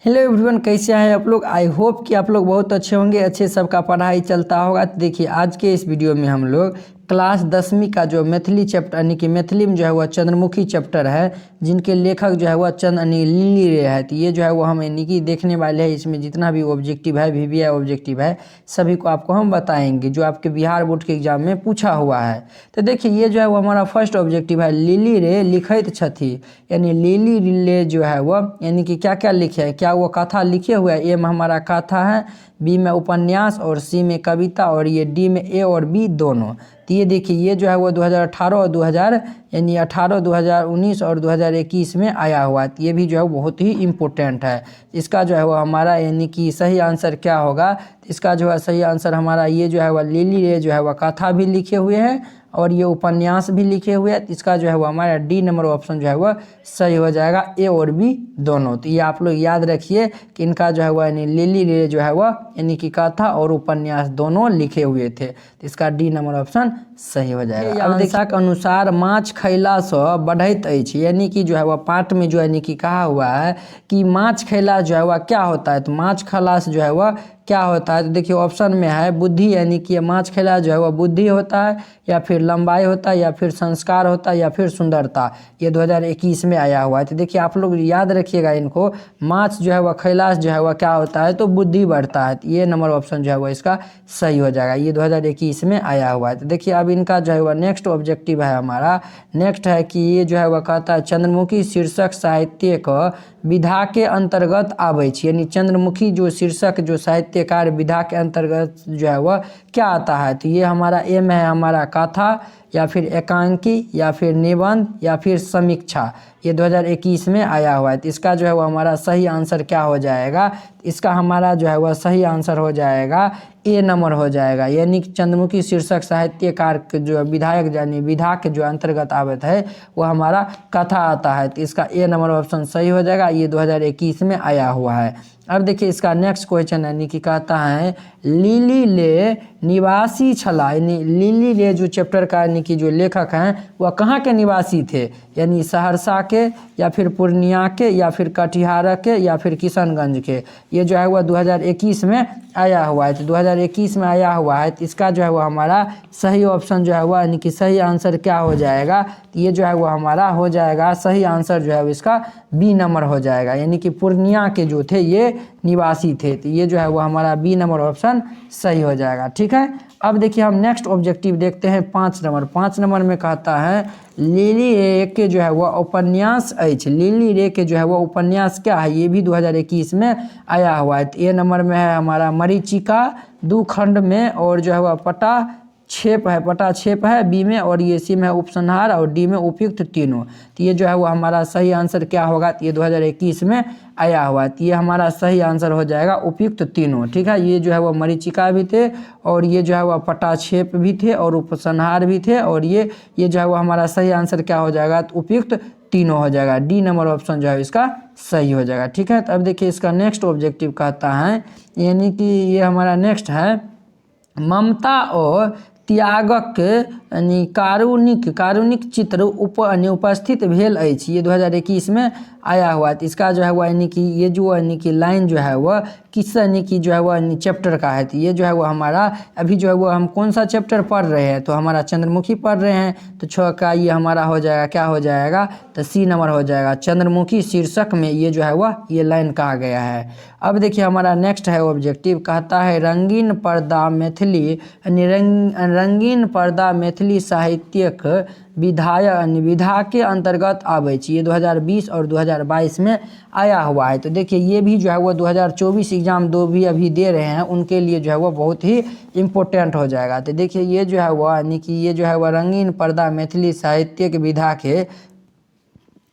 Hello everyone, कैसे हैं आप लोग। आई होप कि आप लोग बहुत अच्छे होंगे, अच्छे सबका पढ़ाई चलता होगा। तो देखिए आज के इस वीडियो में हम लोग क्लास 10वीं का जो मैथिली चैप्टर यानी कि मैथिली में जो है वह चंद्रमुखी चैप्टर है, जिनके लेखक जो है वह चंद यानी लिली रे है। तो ये जो है वो हम यानी कि देखने वाले हैं। इसमें जितना भी ऑब्जेक्टिव है, VVI ऑब्जेक्टिव है, सभी को आपको हम बताएंगे जो आपके बिहार बोर्ड के एग्जाम में पूछा हुआ है। तो देखिए ये जो है वो हमारा फर्स्ट ऑब्जेक्टिव है, लिली रे लिखित छथि। यानी लिली रे जो है वह यानी कि क्या क्या लिखे है, क्या वो कथा लिखे हुए है। ए में हमारा कथा है, बी में उपन्यास और सी में कविता, और ये डी में ए और बी दोनों। तो ये देखिए ये जो है वो 2018 और 2000 यानी 18, 2019 और 2021 में आया हुआ है। तो ये भी जो है बहुत ही इम्पोर्टेंट है। इसका जो है वो हमारा यानी कि सही आंसर क्या होगा, इसका जो है सही आंसर हमारा ये जो है वह लिली रे जो है वह कथा भी लिखे हुए हैं और ये उपन्यास भी लिखे हुए हैं। इसका जो है वो हमारा डी नंबर ऑप्शन जो है वह सही हो जाएगा, ए और बी दोनों। तो ये आप लोग याद रखिए कि इनका जो है वह यानी लिली रे जो है वह यानी कि कथा और उपन्यास दोनों लिखे हुए थे। तो इसका डी नंबर ऑप्शन सही हो जाएगा। अब देखिए के अनुसार माछ खैला से बढ़त अछि, यानी कि जो है वह पाठ में जो यानी कि कहा हुआ है कि माछ खैला जो है वह क्या होता है। तो माछ खैला से जो है वह क्या होता है, तो देखिए ऑप्शन में है बुद्धि, यानी कि माछ खैला जो है वह बुद्धि होता है, या फिर लंबाई होता है, या फिर संस्कार होता है, या फिर सुंदरता। ये 2021 में आया हुआ है। तो देखिए आप लोग याद रखिएगा इनको, माछ जो है वह खैला जो है वह क्या होता है, तो बुद्धि बढ़ता है। तो ये नंबर ऑप्शन जो है वह इसका सही हो जाएगा, ये 2021 में आया हुआ है। तो देखिए अब इनका जो है वह नेक्स्ट ऑब्जेक्टिव है हमारा, नेक्स्ट है कि ये जो है वह कहता है चंद्रमुखी शीर्षक साहित्य का विधा के अंतर्गत आबै छै। यानी चंद्रमुखी जो शीर्षक जो साहित्यकार विधा के अंतर्गत जो है वह क्या आता है। तो ये हमारा ए में है हमारा कथा, या फिर एकांकी, या फिर निबंध, या फिर समीक्षा। ये 2021 में आया हुआ है। तो इसका जो है वो हमारा सही आंसर क्या हो जाएगा, इसका हमारा जो है वह सही आंसर हो जाएगा ए नंबर हो जाएगा। यानी कि चंद्रमुखी शीर्षक साहित्यकार के जो विधायक यानी विधा के जो अंतर्गत आवत है वो हमारा कथा आता है। तो इसका ए नंबर ऑप्शन सही हो जाएगा, ये 2021 में आया हुआ है। अब देखिए इसका नेक्स्ट क्वेश्चन यानी कि कहता है लिली ले निवासी छला। यानी लिली ले जो चैप्टर का यानी कि जो लेखक हैं वह कहाँ के निवासी थे, यानी सहरसा के, या फिर पूर्णिया के, या फिर कटिहार के, या फिर किशनगंज के। ये जो है वह 2021 में आया हुआ है। तो 2021 में आया हुआ है। तो इसका जो है वह हमारा सही ऑप्शन जो है वह यानी कि सही आंसर क्या हो जाएगा, तो ये जो है वह हमारा हो जाएगा सही आंसर जो है इसका बी नंबर हो जाएगा। यानी कि पूर्णिया के जो थे ये निवासी थे। तो ये जो है वह हमारा बी नंबर ऑप्शन सही हो जाएगा। ठीक है, अब देखिए हम नेक्स्ट ऑब्जेक्टिव देखते हैं 5 नंबर। 5 नंबर में कहता है लिली रे के जो है वह उपन्यास अछि। लिली रे के जो है वह उपन्यास क्या है, ये भी 2021 में आया हुआ है। तो ए नंबर में है हमारा मरीचिका 2 खंड में, और जो है वह पटाक्षेप है, पटाक्षेप है बी में, और ये सी में उपसंहार, और डी में उपयुक्त तीनों। तो ये जो है वो हमारा सही आंसर क्या होगा, तो ये 2021 में आया हुआ है। तो ये हमारा सही आंसर हो जाएगा उपयुक्त तीनों। ठीक है, ये जो है वह मरीचिका भी थे, और ये जो है वह पटाक्षेप भी थे, और उपसंहार भी थे, और ये जो है वह हमारा सही आंसर क्या हो जाएगा, तो उपयुक्त तीनों हो जाएगा। डी नंबर ऑप्शन जो है इसका सही हो जाएगा। ठीक है, तो अब देखिए इसका नेक्स्ट ऑब्जेक्टिव कहता है, यानी कि ये हमारा नेक्स्ट है ममता और त्यागक यानी कारुणिक चित्र उपस्थित भेल अछि। ये 2021 में आया हुआ है। तो इसका जो है वह यानी कि ये जो यानी कि लाइन जो है वह किस यानी कि जो है वह चैप्टर का है। तो ये जो है वो हमारा अभी जो है वो हम कौन सा चैप्टर पढ़ रहे हैं, तो हमारा चंद्रमुखी पढ़ रहे हैं। तो 6 का ये हमारा हो जाएगा, क्या हो जाएगा, तो सी नंबर हो जाएगा। चंद्रमुखी शीर्षक में ये जो है वह ये लाइन कहा गया है। अब देखिए हमारा नेक्स्ट है ऑब्जेक्टिव, कहता है रंगीन पर्दा मैथिली यानी रंगीन पर्दा मैथिली साहित्यक विधा के अंतर्गत आबै छै। ये 2020 और 2022 में आया हुआ है। तो देखिए ये भी जो है वो 2024 एग्जाम दो भी अभी दे रहे हैं उनके लिए जो है वो बहुत ही इम्पोर्टेंट हो जाएगा। तो देखिए ये जो है वह यानी कि ये जो है वह रंगीन पर्दा मैथिली साहित्यक विधा के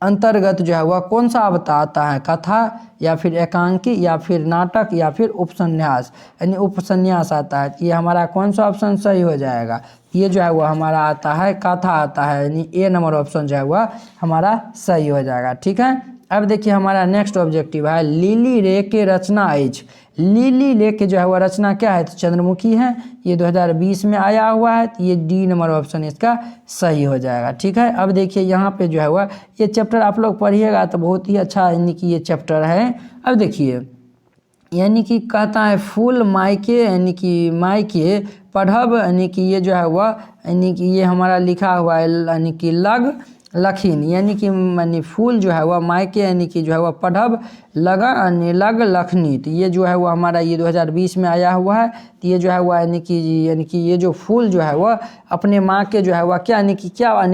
अंतर्गत जो है वह कौन सा आता है, कथा, या फिर एकांकी, या फिर नाटक, या फिर उपन्यास। यानी उपन्यास आता है। ये हमारा कौन सा ऑप्शन सही हो जाएगा, ये जो है वह हमारा आता है कथा आता है, यानी ए नंबर ऑप्शन जो है वह हमारा सही हो जाएगा। ठीक है, अब देखिए हमारा नेक्स्ट ऑब्जेक्टिव है लिली रे के रचना एज। लिली रे के जो है वह रचना क्या है, तो चंद्रमुखी है। ये 2020 में आया हुआ है, तो ये डी नंबर ऑप्शन इसका सही हो जाएगा। ठीक है, अब देखिए यहाँ पे जो है वह ये चैप्टर आप लोग पढ़िएगा तो बहुत ही अच्छा यानी कि ये चैप्टर है। अब देखिए यानी कि कहता है फूल मायके यानी कि मायके पढ़ब, यानी कि ये जो है वह यानी कि ये हमारा लिखा हुआ है यानी कि लग लखीन, यानी कि फूल जो है वह मायके यानी कि जो है वह पढ़ब लगा यानी लग लखनी। तो ये जो है वह हमारा ये 2020 में आया हुआ है। तो ये जो है वह यानी कि ये जो फूल जो है वह अपने माँ के जो है वह क्या यानी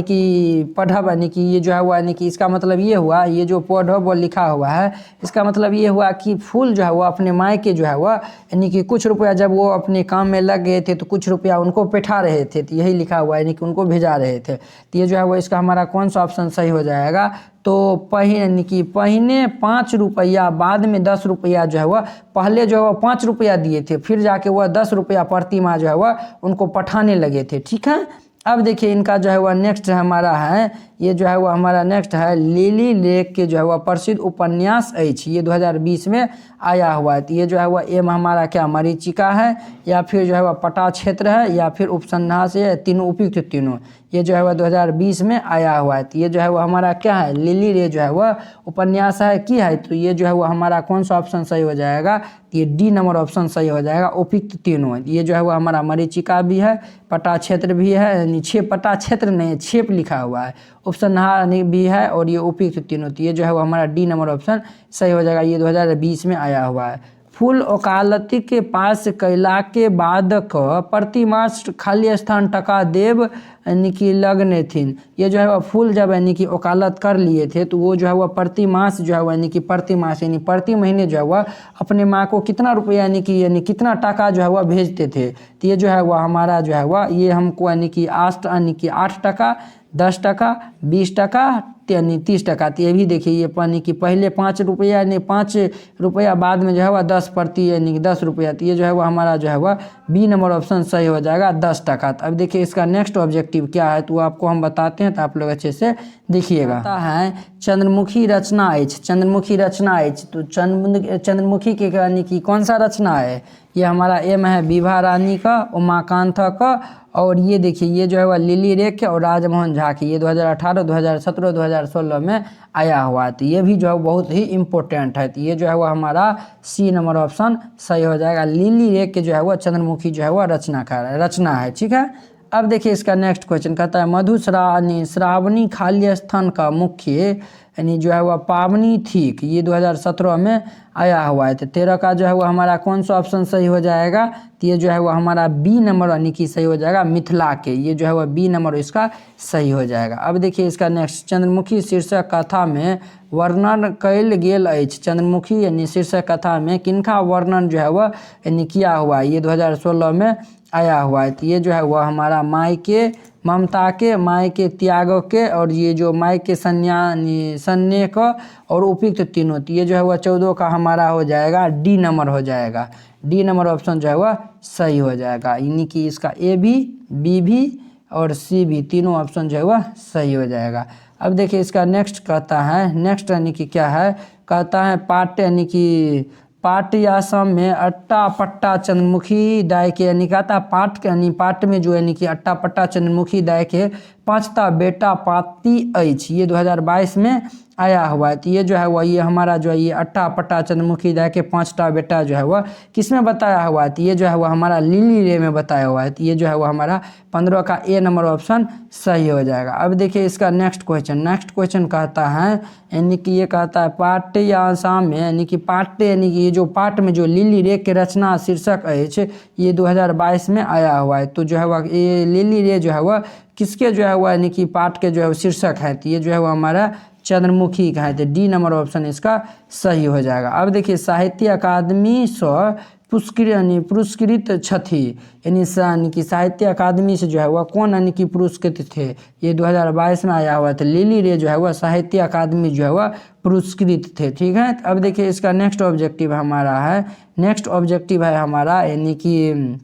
कि पढ़ब यानी कि ये जो है वह यानी कि इसका मतलब ये हुआ, ये जो पढ़ब वो लिखा हुआ है इसका मतलब ये हुआ कि फूल जो है वह अपने माँ के जो है वह यानी कि कुछ रुपया जब वो अपने काम में लग गए थे तो कुछ रुपया उनको बैठा रहे थे, तो यही लिखा हुआ है यानी कि उनको भेजा रहे थे। तो ये जो है वह इसका हमारा कौन सा ऑप्शन सही हो जाएगा, तो यानी कि पहिने 5 रुपया बाद में 10 रुपया जो है वह पहले जो है वह 5 रुपया दिए थे, फिर जाके वह 10 रुपया प्रति माह जो है वह उनको पठाने लगे थे। ठीक है, अब देखिए इनका जो है वह नेक्स्ट हमारा है, ये जो है वह हमारा नेक्स्ट है लिली लेक के जो है वह प्रसिद्ध उपन्यास एच। ये 2020 में आया हुआ है। तो ये जो है वह एम हमारा क्या मरीचिका है, या फिर जो है वह पटा क्षेत्र है, या फिर उपसन्यास है, तीनों उपयुक्त तीनों। ये जो है वह 2020 में आया हुआ है। तो ये जो है वह हमारा क्या है लिली रे जो है वह उपन्यास है की है। तो ये जो है वह हमारा कौन सा ऑप्शन सही हो जाएगा, ये डी नंबर ऑप्शन सही हो जाएगा, उपयुक्त तीनों। ये जो है वह हमारा मरीचिका भी है, पटा क्षेत्र भी है, यानी छेप पटा क्षेत्र नहीं छेप लिखा हुआ है, उपसंहार भी है, और ये उपयुक्त तीनों। तो ये जो है वो हमारा डी नंबर ऑप्शन सही हो जाएगा। ये 2020 में आया हुआ है। फूल ओकालती के पास कैला के बाद प्रति मास खाली स्थान टका देव यानी कि लगने थीन। ये जो है वह फूल जब यानी कि ओकालत कर लिए थे तो वो जो है वह प्रति मास जो है वह यानी कि प्रति मास यानी प्रति महीने जो है वह अपने माँ को कितना रुपया यानी कितना टका जो है वह भेजते थे। तो ये जो है वह हमारा जो है वह ये हमको यानी कि 8 टका 10 टका 20 टका यानी 30 टका। तो ये भी देखिए ये यानी कि पहले 5 रुपया यानी 5 रुपया बाद में जो है वह 10 प्रति यानी कि 10 रुपया। तो ये जो है वह हमारा जो है वह बी नंबर ऑप्शन सही हो जाएगा 10 टका। तो अब देखिए इसका नेक्स्ट ऑब्जेक्टिव क्या है तो आपको हम बताते हैं, तो आप लोग अच्छे से देखिएगा। है चंद्रमुखी रचना एच। चंद्रमुखी रचना एच, तो चंद्रमुखी के यानी कि कौन सा रचना है, ये हमारा एम है विभा रानी का, उमाकांत का, और ये देखिए ये जो है वह लिली रेख और राजमोहन झा की। ये 2018 2017 2016 में आया हुआ है। तो ये भी जो है बहुत ही इम्पोर्टेंट है। तो ये जो है वह हमारा सी नंबर ऑप्शन सही हो जाएगा। लिली रेख के जो है वह चंद्रमुखी जो है वह रचना है। ठीक है, अब देखिए इसका नेक्स्ट क्वेश्चन कहता है श्रावणी खाली स्थान का मुख्य यानी जो है वह पावनी थी। ये 2017 में आया हुआ है। तो 13 का जो है वह हमारा कौन सा ऑप्शन सही हो जाएगा, तो ये जो है वह हमारा बी नंबर यानी कि सही हो जाएगा मिथिला के। ये जो है वह बी नंबर इसका सही हो जाएगा। अब देखिए इसका नेक्स्ट चंद्रमुखी शीर्षक कथा में वर्णन कयल गेल एच। चंद्रमुखी यानी शीर्षक कथा में किनका वर्णन जो है वह यानी किया हुआ है। ये 2016 में आया हुआ है। तो ये जो है वह हमारा माई के ममता के, माई के त्याग के, और ये जो माई के सन्ने का और उपयुक्त तीनों। तो ये जो है वह 14 का हमारा हो जाएगा डी नंबर हो जाएगा। डी नंबर ऑप्शन जो है वह सही हो जाएगा, यानी कि इसका ए भी बी भी और सी भी तीनों ऑप्शन जो है वह सही हो जाएगा। अब देखिए इसका नेक्स्ट कहता है, नेक्स्ट यानी कि क्या है, कहता है पाठ यानी कि पाठ या सम में अट्टा पट्टा चंद्रमुखी दाय के यानी कहता पाठ यानी पाठ में जो यानी कि अट्टा पट्टा चंद्रमुखी दाय के 5टा बेटा पाती एच। ये 2022 में आया हुआ है। तो ये जो है वह ये हमारा जो है ये अट्टा पट्टा चंद्रमुखी दाय के 5टा बेटा जो है वह किस में बताया हुआ है, तो ये जो है वह हमारा लिली रे में बताया हुआ है। तो ये जो है वह हमारा 15 का ए नंबर ऑप्शन सही हो जाएगा। अब देखिए इसका नेक्स्ट क्वेश्चन कहता है यानी कि ये कहता है पाठ या आसाम में यानी कि पाठ यानी कि ये जो पाठ में जो लिली रे के रचना शीर्षक है ये 2022 में आया हुआ है। तो जो है वह ये लिली रे जो है वह किसके जो है वह यानी कि पाठ के जो है शीर्षक है। तो ये जो है वह हमारा चंद्रमुखी का है। तो डी नंबर ऑप्शन इसका सही हो जाएगा। अब देखिए साहित्य अकादमी से पुरस्कृत छथी यानी कि साहित्य अकादमी से जो है वह कौन यानी कि पुरस्कृत थे। ये 2022 में आया हुआ था। लिली रे जो है वह साहित्य अकादमी जो है वह पुरस्कृत थे। ठीक है, अब देखिए इसका नेक्स्ट ऑब्जेक्टिव हमारा है, नेक्स्ट ऑब्जेक्टिव है हमारा यानी कि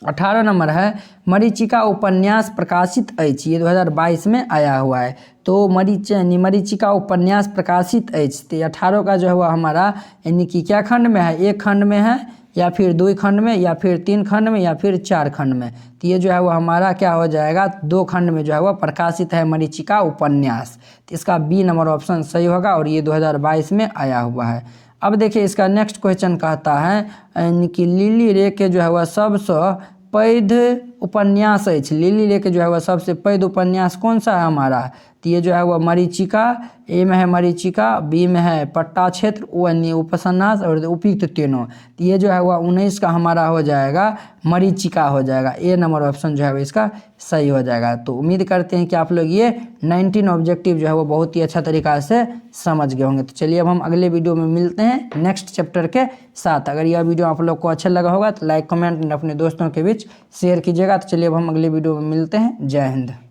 18 नंबर है मरीचिका उपन्यास प्रकाशित अछि, ये 2022 में आया हुआ है। तो मरीचिका उपन्यास प्रकाशित अछि, तो 18 का जो है वह हमारा यानी कि क्या खंड में है, एक खंड में है या फिर 2 खंड में या फिर 3 खंड में या फिर 4 खंड में। तो ये जो है वो हमारा क्या हो जाएगा, 2 खंड में जो है वह प्रकाशित है मरीचिका उपन्यास। तो इसका बी नंबर ऑप्शन सही होगा और ये 2022 में आया हुआ है। अब देखिए इसका नेक्स्ट क्वेश्चन कहता है यानी कि लिली रे के जो है वह सबसे पैघ उपन्यास अछि, लिली रे के जो है वह सबसे पैघ उपन्यास कौन सा है हमारा। तो ये जो है वह मरीचिका, ए में है मरीचिका, बी में है पट्टा क्षेत्र, ओ यानी उपन्यास और उपयुक्त तीनों। तो ये जो है वह 19 का हमारा हो जाएगा मरीचिका हो जाएगा, ए नंबर ऑप्शन जो है वह इसका सही हो जाएगा। तो उम्मीद करते हैं कि आप लोग ये 19 ऑब्जेक्टिव जो है वो बहुत ही अच्छा तरीका से समझ गए होंगे। तो चलिए अब हम अगले वीडियो में मिलते हैं नेक्स्ट चैप्टर के साथ। अगर यह वीडियो आप लोग को अच्छा लगा होगा तो लाइक कमेंट अपने दोस्तों के बीच शेयर कीजिएगा। तो चलिए अब हम अगले वीडियो में मिलते हैं। जय हिंद।